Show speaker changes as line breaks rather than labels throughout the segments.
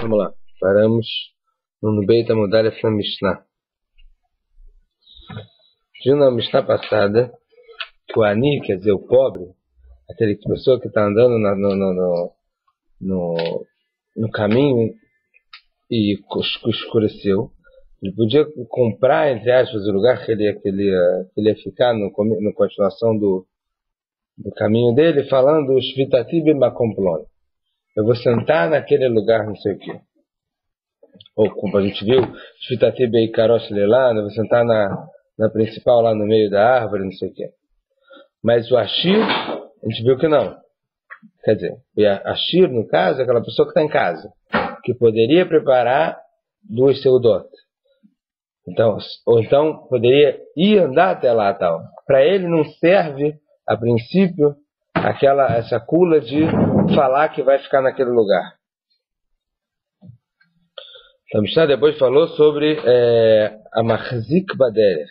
Vamos lá. Paramos no Beit Amudalef na Mishnah. Viu na Mishnah passada que o Ani, quer dizer, o pobre, aquele pessoa que está andando no caminho e escureceu, ele podia comprar, entre aspas, o lugar que ele ia ficar na continuação do caminho dele, falando Shvitati b'makom ploni. Eu vou sentar naquele lugar, não sei o quê. Ou como a gente viu, Shvitati b'ikarosh leilá, eu vou sentar na principal, lá no meio da árvore, não sei o quê. Mas o Ashir, a gente viu que não. Quer dizer, o Ashir, no caso, é aquela pessoa que está em casa, que poderia preparar 2 seudot. Ou então poderia ir andar até lá tal. Para ele não serve, a princípio, essa cula de falar que vai ficar naquele lugar. A Mishnah depois falou sobre a Machzik Baderech,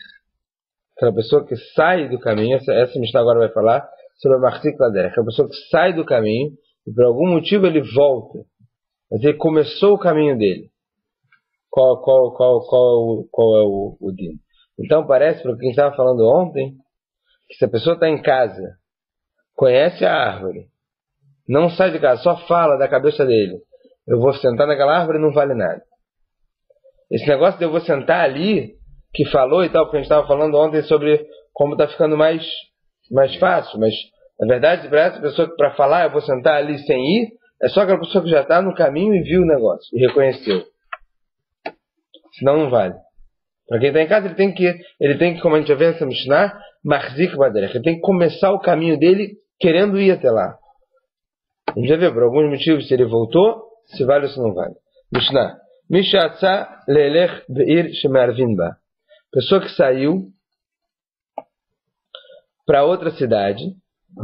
aquela pessoa que sai do caminho. Essa Mishnah agora vai falar sobre a Machzik Baderech, aquela pessoa que sai do caminho e por algum motivo ele volta, mas ele começou o caminho dele. Qual é o din? Então parece, para quem estava falando ontem, que se a pessoa está em casa, conhece a árvore, não sai de casa, só fala da cabeça dele, eu vou sentar naquela árvore, não vale nada. Esse negócio de eu vou sentar ali, que falou e tal, porque a gente estava falando ontem sobre como está ficando mais fácil, mas na verdade para essa pessoa que para falar eu vou sentar ali sem ir, é só aquela pessoa que já está no caminho e viu o negócio e reconheceu. Senão não vale. Para quem está em casa, ele tem que, como a gente já vê nessa Mishnah, Machzik Baderech, ele tem que começar o caminho dele querendo ir até lá. A gente já vê por alguns motivos se ele voltou, se vale ou se não vale. Mishnah. Mishatza lelech be'ir shemarvin ba. Pessoa que saiu para outra cidade,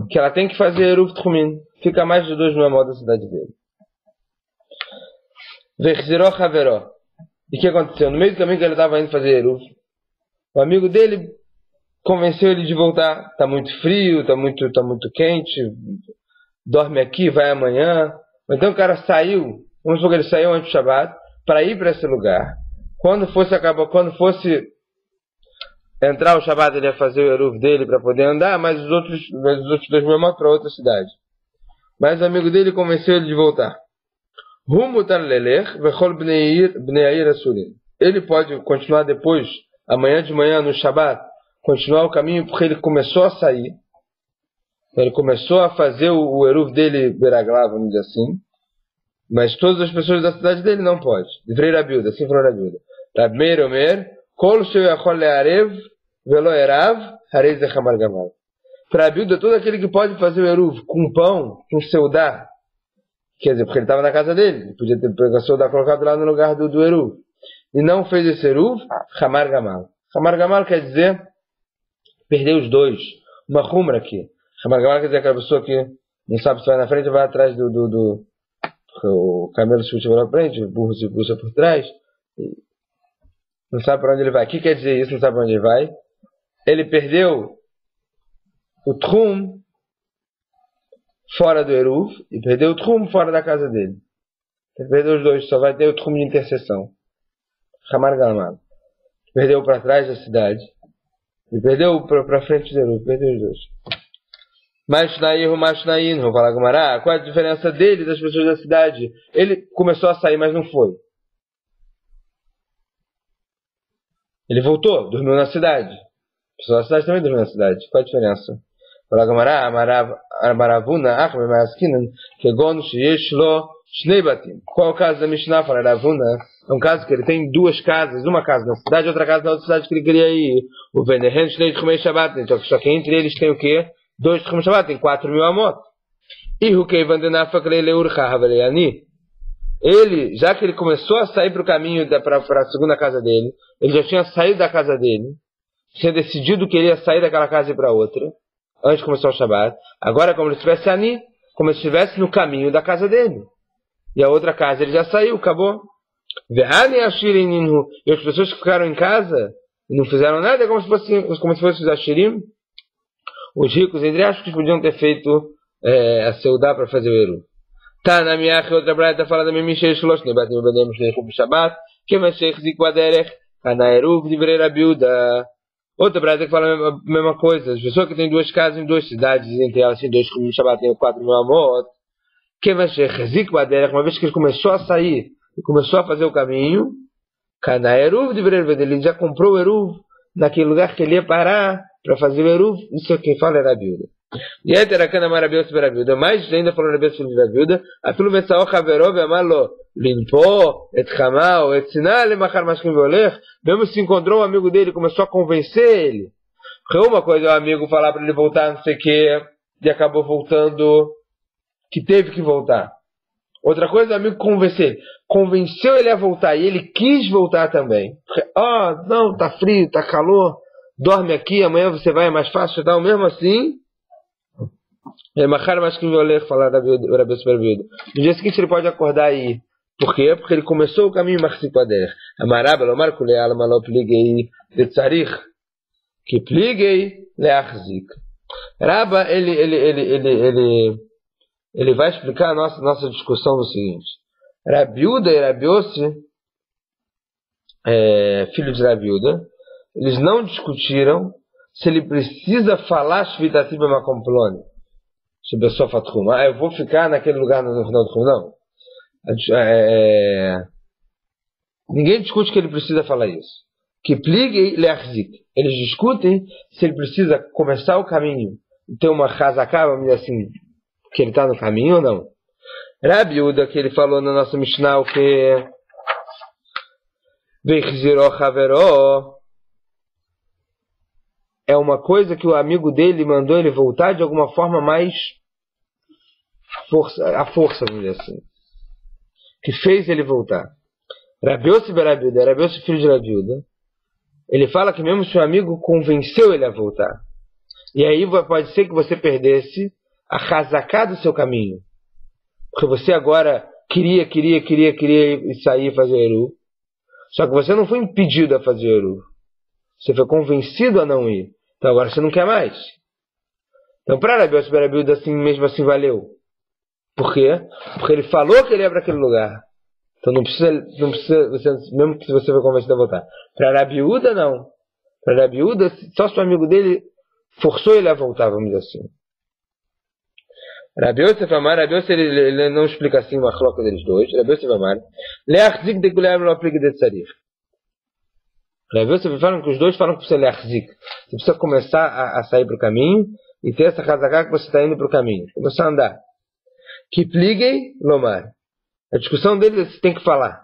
que ela tem que fazer Eruv Tchumin, fica mais de 2 mil da cidade dele. Vechziró haveró. E o que aconteceu? No meio do caminho que ele estava indo fazer Eruv, o amigo dele convenceu ele de voltar. Está muito frio, está muito quente, dorme aqui, vai amanhã. Então o cara saiu, vamos supor que ele saiu antes do Shabbat, para ir para esse lugar. Quando fosse entrar o Shabbat, ele ia fazer o Eruv dele para poder andar, mas os outros 2 mil para outra cidade. Mas o amigo dele convenceu ele de voltar. Ele pode continuar depois, amanhã de manhã no Shabbat, continuar o caminho porque ele começou a sair. Ele começou a fazer o Eruv dele Beraglá, vamos dizer assim. Mas todas as pessoas da cidade dele não pode. Divrei Rabiuda, assim falou Rabiuda. Rab Meir Omer, Kol sheu yachol le'arev velo erav harei ze chamar gamal. Para Rabiuda, todo aquele que pode fazer o Eruv com pão, com seudá, quer dizer, porque ele estava na casa dele, ele podia ter pegado a seudá colocado lá no lugar do Eruv, e não fez esse Eruv, chamar gamal. Chamar gamal quer dizer perder os 2. Uma rumra aqui. Chamar gamal quer dizer aquela pessoa que não sabe se vai na frente ou vai atrás o camelo se puxa pela frente, o burro se puxa por trás, não sabe para onde ele vai. O que quer dizer isso? Não sabe para onde ele vai. Ele perdeu o Tchum fora do Eruv e perdeu o Tchum fora da casa dele. Ele perdeu os 2, só vai ter o Tchum de interseção. Hamar Gamal. Perdeu para trás da cidade e perdeu para frente do Eruv. Perdeu os 2. Vou falar com o Mará. Qual é a diferença dele das pessoas da cidade? Ele começou a sair, mas não foi. Ele voltou, dormiu na cidade. As pessoas da cidade também dormiu na cidade. Qual a diferença? Fala com o Mará. Qual é o caso da Mishnah? Fala Ravuna. É um caso que ele tem 2 casas. Uma casa na cidade, outra casa na outra cidade que ele queria ir. O Venehen Shnei Tchumei Shabbat. Só que entre eles tem o quê? 2 Tchum Shabbat, tem 4 mil amot. E ele, já que ele começou a sair para o caminho para a segunda casa dele, ele já tinha saído da casa dele, tinha decidido que ele ia sair daquela casa e ir para outra, antes de começar o Shabbat. Agora, como ele estivesse ali, como se estivesse no caminho da casa dele. E a outra casa ele já saiu, acabou. E as pessoas que ficaram em casa e não fizeram nada, é como se fossem os Ashirim. Os ricos, entre aspas, podiam ter feito a seudá para fazer o Eruv. Tá na minha outra braita fala da minha Shlosh Nebatim Benem Shleichum Shabbat, que vai ser Zikwaderech, Kanaeruv Divrei Rabiuda. Outra braita que fala a mesma coisa. As pessoas que têm duas casas em duas cidades, entre elas tem 2 Chumim Shabbat, tem 4 mil amot. Que vai ser Zikwaderech, uma vez que ele começou a sair e começou a fazer o caminho, Kanaeruv Divrei Rabiuda, ele já comprou o Eruv naquele lugar que ele ia parar para fazer o Eruv. Isso é quem fala é Rabiuda. E aí Terakana Marabios Berabiuda, mais ainda falou Rabios Berabiuda, Afilu Metsaó Haverov Amalo, Limpo, Et Hamal, Et Sinal, Lemachar Mashkim Voler, mesmo se encontrou um amigo dele, começou a convencer ele. Porque uma coisa é o amigo falar para ele voltar, não sei o que, e acabou voltando, que teve que voltar. Outra coisa é o amigo convencer ele. Convenceu ele a voltar, e ele quis voltar também. Porque, não, tá frio, tá calor, dorme aqui, amanhã você vai, é mais fácil, tal, mesmo assim. Machar Mashkim Voler, falar Rabios Berabiuda. No dia seguinte ele pode acordar aí. Por quê? Porque ele começou o caminho Marcikwader. Amarab, Lomar Kuleal, Malop Ligei, Tetzarich, que Pligei, Leachzik. Rabba, ele vai explicar a nossa discussão no seguinte. Rabiuda e Rabiossi, filho de Rabiuda, eles não discutiram se ele precisa falar Shvitatim B'makom Ploni. Eu vou ficar naquele lugar no final do Tchum, não. Ninguém discute que ele precisa falar isso. Que pligue leachzik. Eles discutem se ele precisa começar o caminho e ter uma chazaká, vamos dizer assim, que ele está no caminho ou não. Rabiuda, que ele falou na nossa Mishnah, o que Veichziró Haveró, é uma coisa que o amigo dele mandou ele voltar de alguma forma mais a força, vamos dizer assim, que fez ele voltar. Rabiossi Berabiuda, Rabiossi filho de Rabiuda, ele fala que mesmo se o amigo convenceu ele a voltar, e aí pode ser que você perdesse a hazaká do seu caminho, porque você agora queria sair e fazer Eru, só que você não foi impedido a fazer Eru, você foi convencido a não ir, então agora você não quer mais. Então para Rabiossi Berabiuda, assim, mesmo assim valeu. Por quê? Porque ele falou que ele ia para aquele lugar. Então não precisa você, mesmo que você foi convencido a voltar. Para Rabiuda, não. Para Rabiuda, só se o amigo dele forçou ele a voltar, vamos dizer assim. Rabiossi Famar, Rabiossi ele não explica assim uma coloca deles dois. Rabiossi Famar, Leachzik de Guilherme não aplica de Tsarir. Rabiossi falam que os dois falam que você Leachzik. Você precisa começar a sair para o caminho e ter essa casaca que você está indo para o caminho. Começar a andar. Que pliguei, Lomar. A discussão dele é se tem que falar.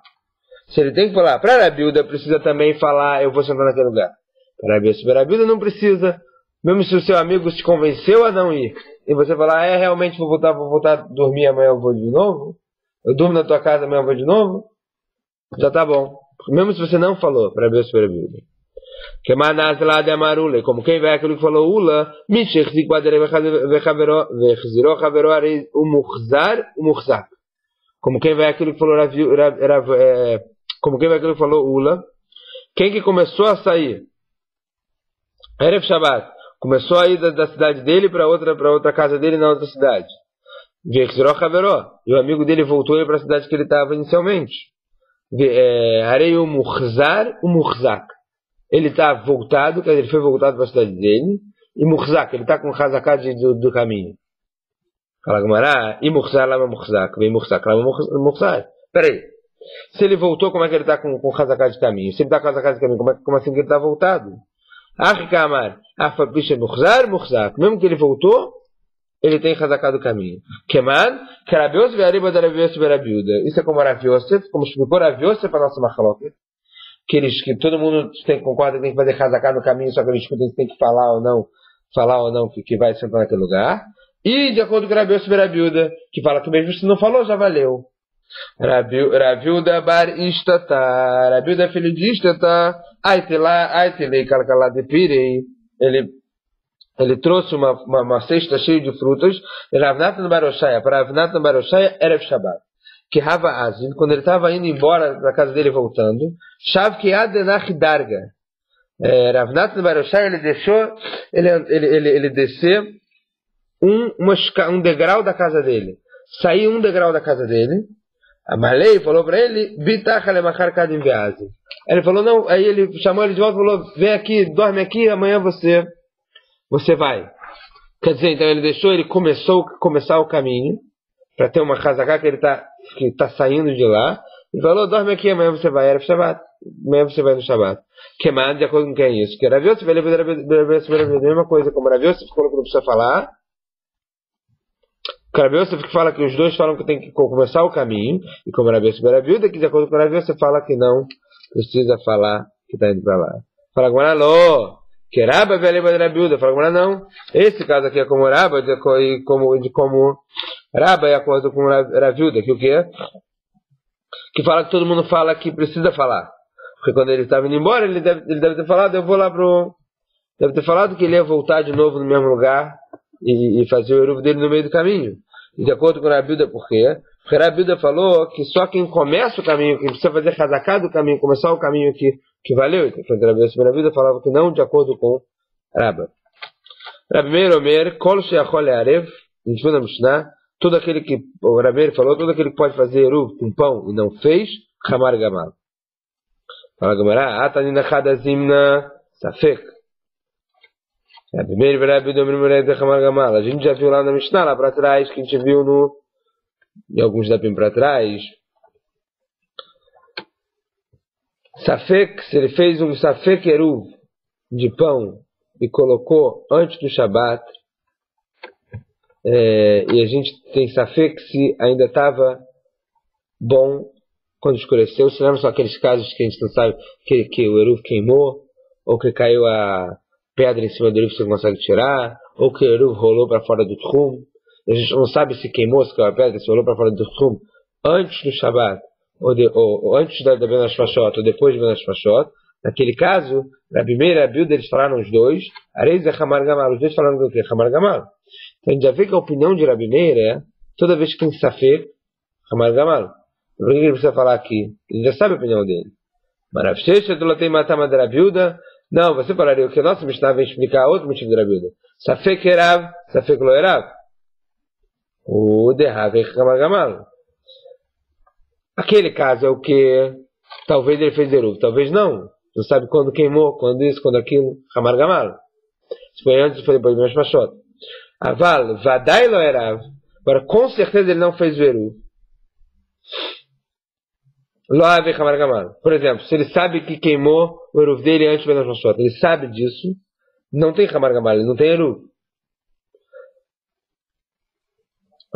Se ele tem que falar, para Rabiuda precisa também falar, eu vou sentar naquele lugar. Para Rabiuda não precisa. Mesmo se o seu amigo se convenceu a não ir, e você falar, realmente vou voltar a dormir, amanhã eu vou de novo. Eu durmo na tua casa, amanhã eu vou de novo. Já tá bom. Mesmo se você não falou, para Rabiuda. Que manaz lá de Amarule, como quem vai aquilo que falou Ula, Mishech Zikwadere Vechziró Haveró Arei Umuchzak. Como quem vai aquilo que falou como quem vai aquilo que falou Ula, quem que começou a sair? Erev Shabbat, começou a ir da cidade dele para outra casa dele na outra cidade. Vechziró Haveró, e o amigo dele voltou para a cidade que ele estava inicialmente. Arei Umuchzak. Ele está voltado, quer dizer, ele foi voltado para a cidade dele, e Murzak, ele está com o Hazaká do caminho. Fala Gumará, e Murzak, lá Murzak, vem Murzak, lá Murzak. Peraí, se ele voltou, como é que ele está com o Hazaká de caminho? Se ele está com o Hazaká de caminho, como assim que ele está voltado? Kamar, Afapisha Murzak, mesmo que ele voltou, ele tem Hazaká do caminho. Keman, Karabios Veariba da Rabios Berabiuda. Isso é como Rav Yosef, como explicou Rav Yosef para a nossa Machaloket. Que todo mundo concorda que tem que fazer Hazaká no caminho, só que eles discutem se tem que falar ou não que vai sentar naquele lugar. E de acordo com Rabiossi Berabiuda, que fala que mesmo se não falou, já valeu. Rabiuda bar Istata, Rabiuda filho de Istata, Aitelei Kalkalá de Pirei, ele trouxe uma cesta cheia de frutas, Ravnatan Baroshaya, para Ravnatan Baroshaya, Erev Shabbat. Que Rava Azin, quando ele estava indo embora da casa dele voltando, Shav que Adenach Darga, Ravnatan Baroshai, ele deixou ele descer um degrau da casa dele. sair um degrau da casa dele. A Malei falou para ele, ele falou, não, aí ele chamou ele de volta e falou, vem aqui, dorme aqui, amanhã você vai. Quer dizer, então ele deixou ele começar o caminho, para ter uma casaca que ele tá saindo de lá. Ele falou, dorme aqui, amanhã você vai. Era Shabbat. Amanhã você vai no Shabbat. Que mais, de acordo com quem é isso? Que Rav Yosef, ele a mesma coisa. Como Rav Yosef falou que não precisa falar. O Rav Yosef que fala que os dois falam que tem que começar o caminho. E como Rav Yosef era viúva, que de acordo com o Rav Yosef fala que não precisa falar que está indo para lá. Fala com ela, que Rabba velha da viúva. Fala com ela, não. Esse caso aqui é como Rabba, de como Rabba é acordo com Rav Yosef, que o que é? Que fala que todo mundo fala que precisa falar. Porque quando ele estava indo embora, ele deve ter falado, deve ter falado que ele ia voltar de novo no mesmo lugar e fazer o eruv dele no meio do caminho. E de acordo com Rav Yosef, por quê? Porque Rav Yosef falou que só quem começa o caminho, quem precisa fazer casacar do caminho, começar o caminho que valeu. Então Rav Yosef falava que não, de acordo com Rabba. Rabi Meir Omer, Kol Sheachol Le'arev, a gente viu na Mishnah, todo aquele que, o Rabi Meir falou, todo aquele que pode fazer eruv com pão e não fez, Hamar Gamal. Fala Gamara, Atanina Hadazimna Safek. Rabi Meir Rabi Domer Hamar Gamal. A gente já viu lá na Mishnah, lá para trás, que a gente viu em alguns dapim para trás. Safek, se ele fez um Safek eruv de pão e colocou antes do Shabat, e a gente tem Safek se ainda estava bom quando escureceu, se não são aqueles casos que a gente não sabe que o eruv queimou, ou que caiu a pedra em cima do eruv que você não consegue tirar, ou que o eruv rolou para fora do tchum, a gente não sabe se queimou, se caiu a pedra, se rolou para fora do tchum antes do Shabat, ou antes da Ben Hashmashot, ou depois da Ben Hashmashot. Naquele caso, Rabi Meir e Rabi Yehuda, eles falaram os dois, Areiz é Hamar Gamal, os dois falaram do que? Hamar Gamal. Então a gente já vê que a opinião de Rabi Meir é, toda vez que tem Safek, Hamar Gamal. Por que ele precisa falar aqui? Ele já sabe a opinião dele. Marav Shesha, tu tem matama de Rabi Yehuda. Não, você falaria o que? Nossa, Mishnah vem explicar outro motivo de Rabi Yehuda. Safek Erav, Safek Lo Erav. O Derav é Hamar Gamal. Aquele caso é o que? Talvez ele fez eruv, talvez não. Não sabe quando queimou, quando isso, quando aquilo. Hamar Gamal. Se foi antes, foi depois do Mashmashot. Aval, Vadai Lo Erav. Agora, com certeza ele não fez o eruv. Lo Ave Hamar Gamal. Por exemplo, se ele sabe que queimou o eruv dele antes do Mashmashot, ele sabe disso, não tem Hamar Gamal, ele não tem eruv.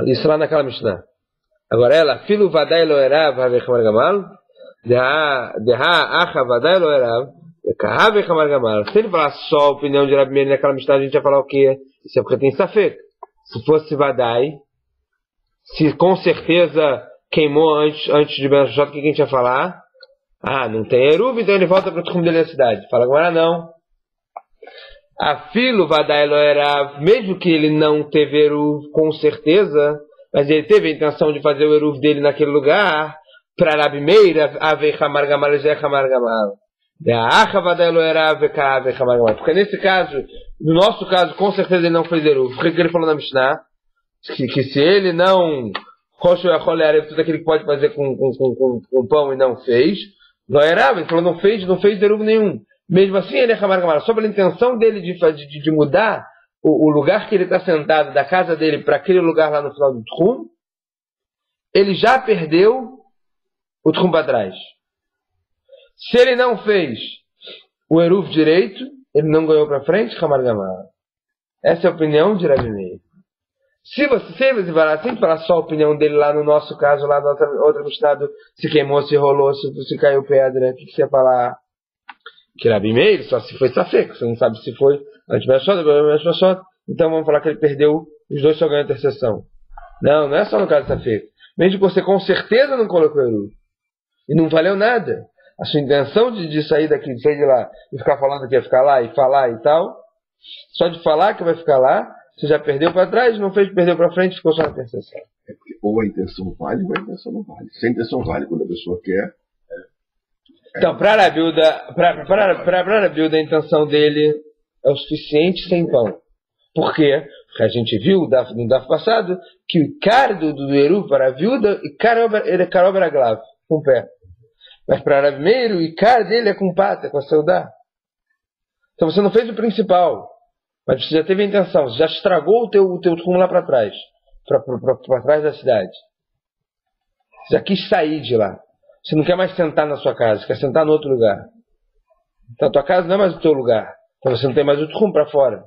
Isso lá naquela Mishnah. Agora ela, Filu Vadai Lo Erav, Ave Hamar Gamal. Deha Acha Vadai Lo Erav, Ave Hamar Gamal. Se ele falar só a opinião de Rabi Meir naquela Mishnah, a gente ia falar o quê? Isso é porque tem Safek. Se fosse Vadai, se com certeza queimou antes de Ben Hashmashot, o que a gente ia falar? Não tem eruv, então ele volta para o tchum dele da cidade. Fala agora não. Afilo Vadai Lo Erav, mesmo que ele não teve eruv com certeza, mas ele teve a intenção de fazer o eruv dele naquele lugar, para Rabi Meir, Ave Hamar Gamal, Zé Hamar Gamal. Vadai Lo Erav, Ave Hamar Gamal. Porque nesse caso, no nosso caso, com certeza ele não fez eruv. Por que ele falou na Mishnah? Que se ele não tudo aquilo que pode fazer com pão e não fez, Lo Erav, ele falou não fez eruv nenhum. Mesmo assim, ele é Hamar Gamal. Só pela intenção dele de mudar o lugar que ele está sentado da casa dele para aquele lugar lá no final do tchum, ele já perdeu o tchum para trás. Se ele não fez o eruv direito, ele não ganhou para frente, Hamar Gamal. Essa é a opinião de Rabi Meir. Se você falar só a opinião dele lá no nosso caso, lá no outro estado, se queimou, se rolou, se caiu pedra, o que você ia falar? Que Rabi Meir só se foi Safek, você não sabe se foi antes do Mashmashot, então vamos falar que ele perdeu, os dois só ganham a intercessão. Não é só no caso de Safek. Mesmo que você com certeza não colocou eruv, e não valeu nada, a sua intenção de sair daqui, de sair de lá, e ficar falando que ia ficar lá, e falar e tal, só de falar que vai ficar lá, você já perdeu para trás, não fez, perdeu para frente, ficou só na intercessão.
É porque ou a intenção vale ou a intenção não vale. Se a intenção vale quando a pessoa quer...
Então, para Rabi Yehuda, a intenção dele é o suficiente sem pão. Por quê? A gente viu no DAF passado que o Ikar do Eruv para a viúva, ele é Karov Raglav, com o pé. Mas para Rabi Meir, o Ikar dele é com pata, com a seudá. Então você não fez o principal, mas você já teve a intenção, você já estragou o teu Tchum lá para trás, para trás da cidade. Você já quis sair de lá. Você não quer mais sentar na sua casa, você quer sentar no outro lugar. Então a tua casa não é mais o teu lugar. Então você não tem mais o Tchum para fora.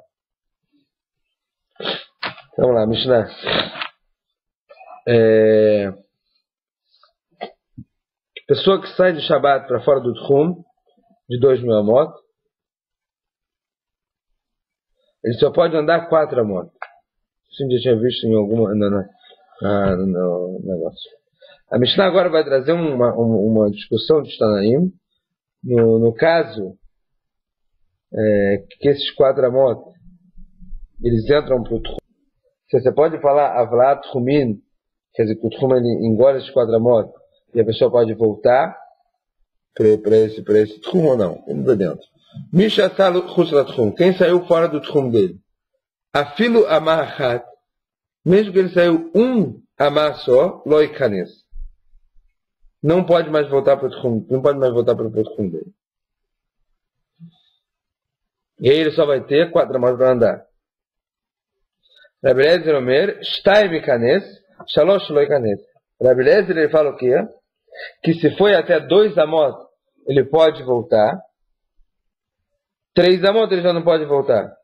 Vamos lá, Mishnah. Pessoa que sai de Shabbat para fora do Tchum, de 2.000 amot, ele só pode andar 4 amot. Isso a gente já tinha visto em alguma... no negócio. A Mishnah agora vai trazer uma discussão de Tanaim. No caso, que esses 4 amot, eles entram para o Tchum. Você pode falar Avlat Tchumin, quer dizer que o Tchum ele engole esses 4 amot, e a pessoa pode voltar para esse Tchum ou não? Vamos ver dentro. Misha Salu Chusla Tchum. Quem saiu fora do Tchum dele? Afilo Amar, mesmo que ele saiu um Amar só, Loikanes. Não pode mais voltar para o Tchum, não pode mais voltar para o Tchum dele. E aí ele só vai ter 4 amot para andar. Rabi Eliezer Omer, Shtai Mikanes, Shalosh Loikanes. Rabi Eliezer ele fala o quê? Que se foi até 2 amot, ele pode voltar. 3 amot ele já não pode voltar.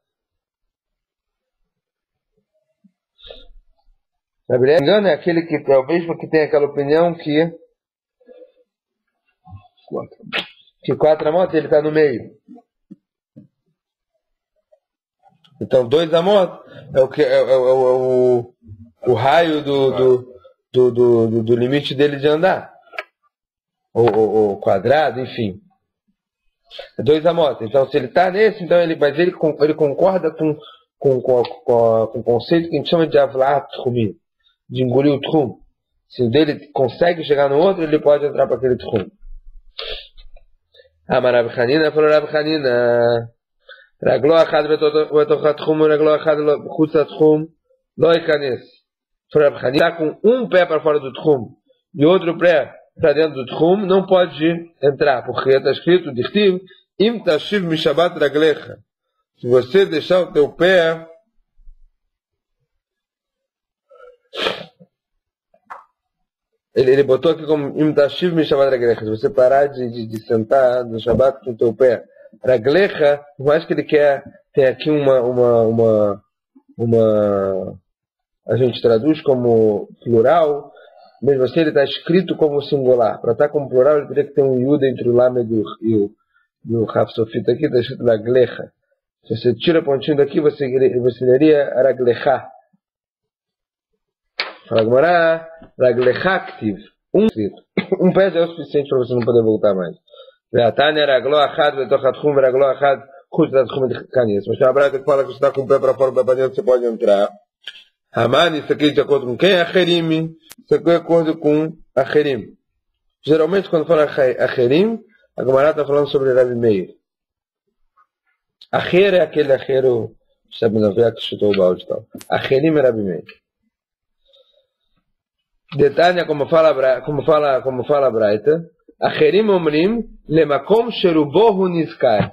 Rabi Eliezer engano é aquele que é o mesmo que tem aquela opinião que 4 amot ele está no meio. Então 2 amot é o que o raio do limite dele de andar. Ou quadrado, enfim. 2 amot. Então se ele está nesse, então ele concorda com o conceito que a gente chama de Avlat Tchumim, de engolir o Tchum. Se o dele consegue chegar no outro, ele pode entrar para aquele Tchum. Rabi Hanina falou Rabi Hanina. Raglo achad betochat tchum, raglo achad chutz tchum, lo ikanes. Rabi Hanina está com um pé para fora do tchum e outro pé para dentro do tchum, não pode entrar, porque está escrito, dichtiv, im tashiv mishabat raglecha. Se você deixar o teu pé ele botou aqui como im tashiv mishabat raglecha, se você parar de sentar no Shabbat com o teu pé Raglecha, por mais que ele quer, tem aqui a gente traduz como plural, mesmo assim ele está escrito como singular. Para estar como plural, ele teria que ter um Yud entre o Lamed e o Raf Sofita aqui, está escrito Raglecha. Se você tira a pontinha daqui, você leria Raglecha. Fala Gemara, Raglecha Aktiv. Um pé já é o suficiente para você não poder voltar mais. Mas tem uma brata que fala que você está com o pé para fora, o pé para dentro, você pode entrar. Ramani, isso aqui é de acordo com quem? Acherim. Isso aqui é de acordo com Acherim. Geralmente, quando fala Acherim, a Gemara está falando sobre Rabi Meir. Acher é aquele Acheiro, sabe, não veio que chutou o balde e tal. Acherim é Rabi Meir. Detalhe, como fala a Braita, Acherim Omrim, Lemakom Sherubohu Niskar.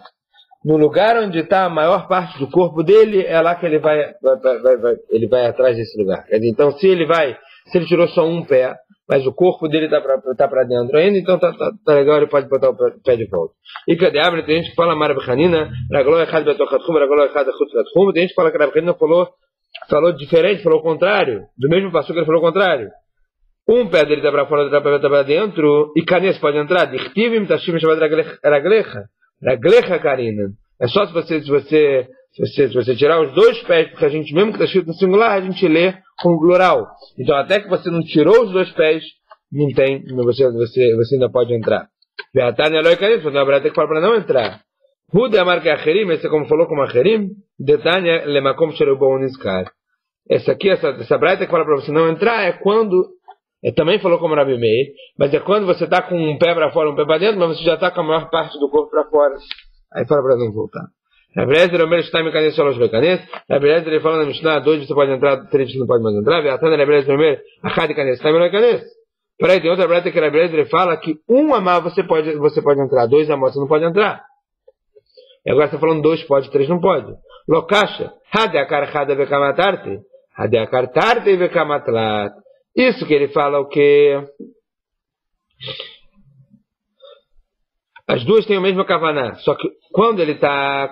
No lugar onde está a maior parte do corpo dele, é lá que ele vai atrás desse lugar. Então, se ele tirou só um pé, mas o corpo dele está para dentro ainda, então tá legal, ele pode botar o pé de volta. E cadê a tem gente que fala Rabi Hanina, Raglo Echad Betochatchum, Raglo Echad Chutchatchum, tem gente que fala que Rabi Hanina falou diferente, falou o contrário, do mesmo passo que ele falou o contrário. Um pé dele está para fora, outro pé está para dentro, e Canes pode entrar. Dichtivim Tashim Shabbat Raglecha. Raglecha, Karina. É só se você tirar os 2 pés, porque a gente, mesmo que está escrito no singular, a gente lê com plural. Então, até que você não tirou os 2 pés, não tem, você ainda pode entrar. Beatania Loi Kanis, quando a Brata que fala para não entrar. Rude Amar que Acherim, esse como falou como Acherim, Detania Lemakom Sherubon Niskar. Essa Brata que fala para você não entrar é quando. Também falou como Rabi Meir, mas é quando você está com um pé para fora, um pé para dentro, mas você já está com a maior parte do corpo para fora. Aí fala para não voltar. Rabi Eliezer Omer Shtai Mekanes Shalosh Mekanes. Rabi Eliezer ele fala na Mishnah, 2 você pode entrar, 3 você não pode mais entrar. Ve'atan Rabi Eliezer Omer Achad Mekanes Shtai Mekanes. Peraí, tem outra breta que Rabi Eliezer ele fala que um amá você pode entrar, 2 amá você não pode entrar. E agora você está falando 2 pode, 3 não pode. Lokasha, Hadeakar Hada Vekamatarte, Hadeakar Tarte Vekamatlat. Isso que ele fala o que? As duas têm o mesmo kavaná, só que quando ele tá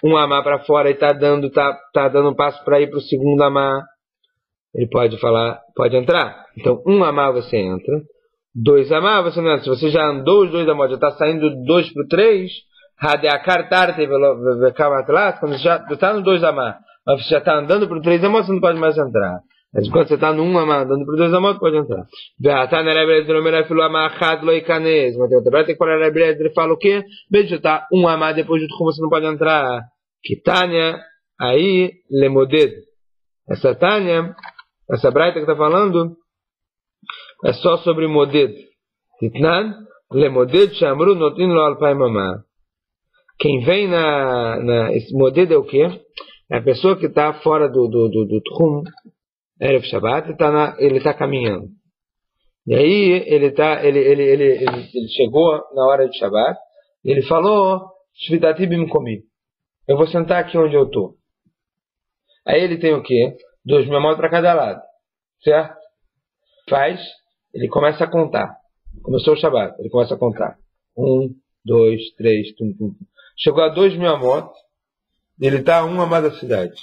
um amá para fora e tá dando um passo para ir para o segundo amá, ele pode falar, pode entrar. Então, um amá você entra, 2 amá você não entra. Se você já andou os 2 amá, já está saindo 2 para o 3, Hadeakar Tarte Vekamatlat, quando já está no 2 amá, mas você já está andando para o 3 amá, você não pode mais entrar. Mas quando você está no 1 amá, andando para o 2 amá, pode entrar. Mas tem outra breta que para Rabi Eliezer fala o quê? Mesmo que está 1 amá depois do Tchum, você não pode entrar. Kitania, aí, lemoded. Essa Tânia, essa breta que está falando, é só sobre moded. Titnan, lemoded, chamru, notin lo alpai mamá. Quem vem esse moded é o quê? É a pessoa que está fora do Tchum, Erev Shabbat, ele está caminhando. E aí ele chegou na hora de Shabbat, e ele falou, Shvidati bimkomi, eu vou sentar aqui onde eu estou. Aí ele tem o quê? 2 mamot para cada lado, certo? Ele começa a contar. Começou o Shabbat, ele começa a contar. 1, 2, 3, tum, tum. Chegou a 2 mamot, ele está a 1 amá da cidade.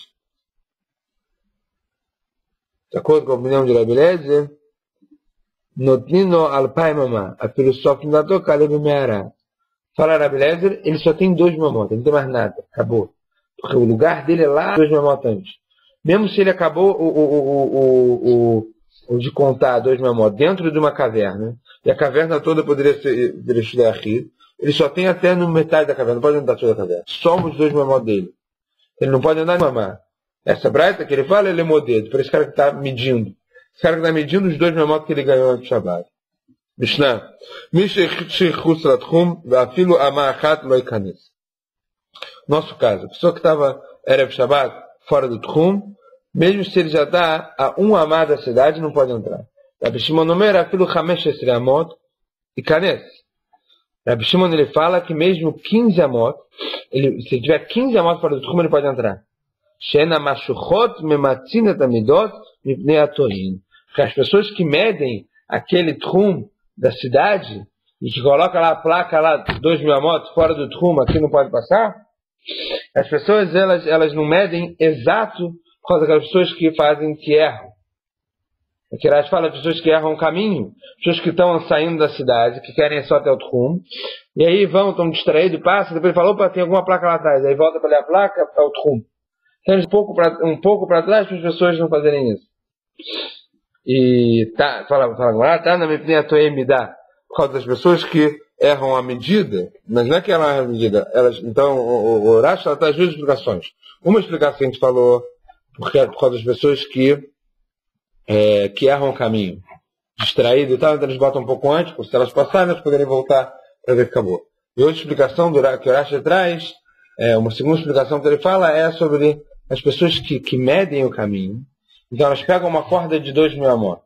De acordo com a opinião de Rabi Eliezer, Notnino alpai mamá, a filosofia da toca leve meara. Fala Rabi Eliezer, ele só tem 2 mamot, ele não tem mais nada, acabou. Porque o lugar dele é lá, 2 mamot antes. Mesmo se ele acabou o de contar 2 mamot dentro de uma caverna, e a caverna toda poderia estudar aqui, ele só tem até no metade da caverna, não pode andar toda a caverna. Só os 2 mamot dele. Ele não pode andar em mamá. Essa braita que ele fala, ele é modedo, para esse cara que está medindo. Esse cara que está medindo os 2 mamot que ele ganhou antes do Shabbat. Mishnah. Nosso caso, a pessoa que estava Erev Shabbat, fora do Tchum, mesmo se ele já está a 1 amá da cidade, não pode entrar. Rabi Shimon Omer, afilo 15 amot, e kanes. Rabi Shimon ele fala que mesmo 15 amot, se tiver 15 amot fora do Tchum, ele pode entrar. Shena mashuchot mematzin tamidot mipnei atorim. Porque as pessoas que medem aquele Tchum da cidade e que colocam lá a placa lá 2 mil amot fora do Tchum, aqui não pode passar, as pessoas elas não medem exato por causa daquelas pessoas que erram. Aqui Rashi fala de pessoas que erram o caminho, pessoas que estão saindo da cidade, que querem ir só até o Tchum, e aí estão distraídos, passam, depois falam, opa, tem alguma placa lá atrás, aí volta para ler a placa, é o Tchum. Então, um pouco para trás para as pessoas não fazerem isso. E fala agora, na minha opinião, me dá por causa das pessoas que erram a medida, mas não é que erram a medida. Então, o Rashi está as 2 explicações. Uma explicação que a gente falou por causa das pessoas que erram o caminho, distraído e tal, então eles botam um pouco antes, porque se elas passarem, elas poderem voltar para ver que acabou. E outra explicação que o Rashi traz, uma segunda explicação que ele fala é sobre as pessoas que medem o caminho. Então elas pegam uma corda de 2 mil amot.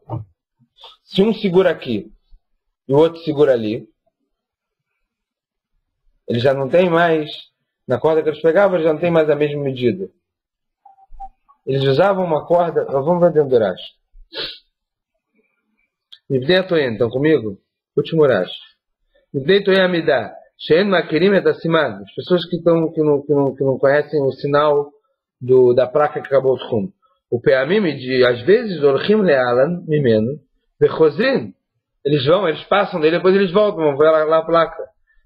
Se um segura aqui e o outro segura ali, eles já não tem mais, na corda que eles pegavam, eles já não tem mais a mesma medida. Eles usavam uma corda, vamos ver dentro do Rashi. Estão comigo? Último Rashi. Amidá. As pessoas que não conhecem o sinal da placa que acabou o Tchum. O Peamim, às vezes, Orchim Lealan, Mimeno, Bechozrin. Eles passam dele, depois eles voltam, vão ver lá a placa.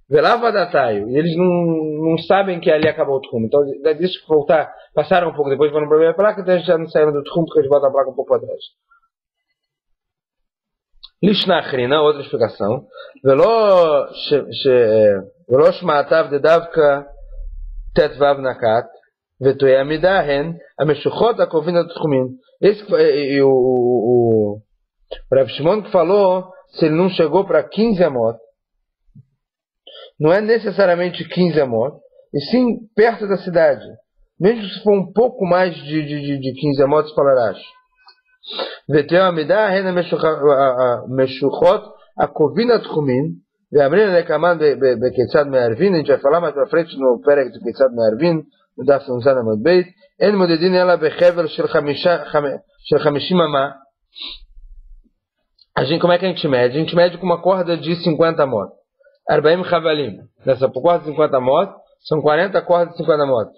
Velavadataio. E eles não sabem que ali acabou o Tchum. Então, eles voltar, passaram um pouco, depois foram para ver a placa, então eles já não saíram do Tchum, porque eles botam a placa um pouco para trás. Lishnachrina, outra explicação. Velo shmatav de davka tetvav nakat vetoe amidahen ameshuchot akovina tchumim. Esse o Rav Shimon que falou, se ele não chegou para 15 amot, não é necessariamente 15 amot, e sim perto da cidade. Mesmo se for um pouco mais de 15 amot, se falarás. Vetel Amidah, Rena Meshuchot, a Kovina Tchumin, Ve'amrin Lekaman Beketzad Me'arvin, a gente vai falar mais pra frente no Perek de Ketzad Me'arvin, no Daf Nuzan Amud Beit, En Modedin Ela Bechevel Shel 50 Amah. Como é que a gente mede? A gente mede com uma corda de 50 amot. Arbaim Chavalim. Nessa corda de 50 amot, são 40 cordas de 50 amot.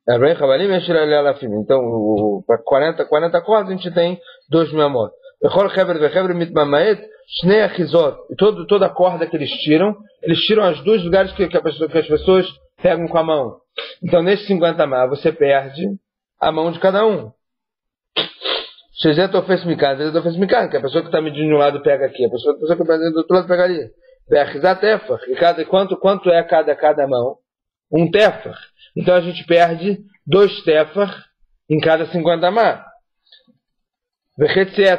Arbaim Chavalim é Shiralei Alafim. Então, para 40 cordas, a gente tem 2.000 amot. Bechol Chever Vechever Mitmamaet, Shnei Achizot. E toda a corda que eles tiram os dois lugares que as pessoas pegam com a mão. Então, nesses 50 amot, você perde a mão de cada um. Que a pessoa que está medindo de um lado pega aqui, a pessoa que está medindo do outro lado pega ali. Quanto é cada mão? Um tefar. Então a gente perde 2 tefar em cada 50 amá.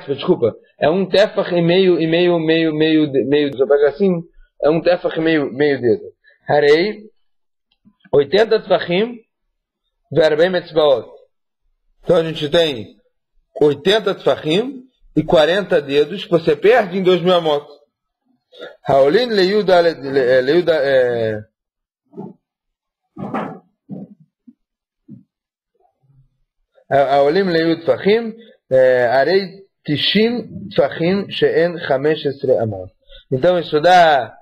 Desculpa. É um tefar e meio, se eu pegar assim, é um tefar e meio dedo. Harei, 80 tefachim, verbem metzbaot. Então a gente tem 80 tefachim e 40 dedos que você perde em 2.000 amot. Haolin leyuda Haolim leyud tefachim arei tishim tefachim she'en 15 amot. Então isso dá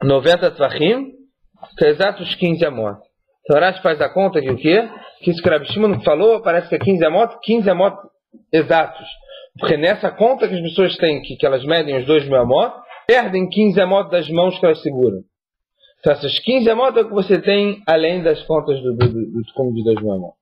90 tefachim, que é exatos 15 amot. Então Rashi faz a conta que o quê? Que isso que Rabi Shimon falou, parece que é 15 amot exatos. Porque nessa conta que as pessoas têm, que elas medem os 2.000 amot, perdem 15 amot das mãos que elas seguram. Então essas 15 amot é o que você tem além das contas do como de 2.000 amot.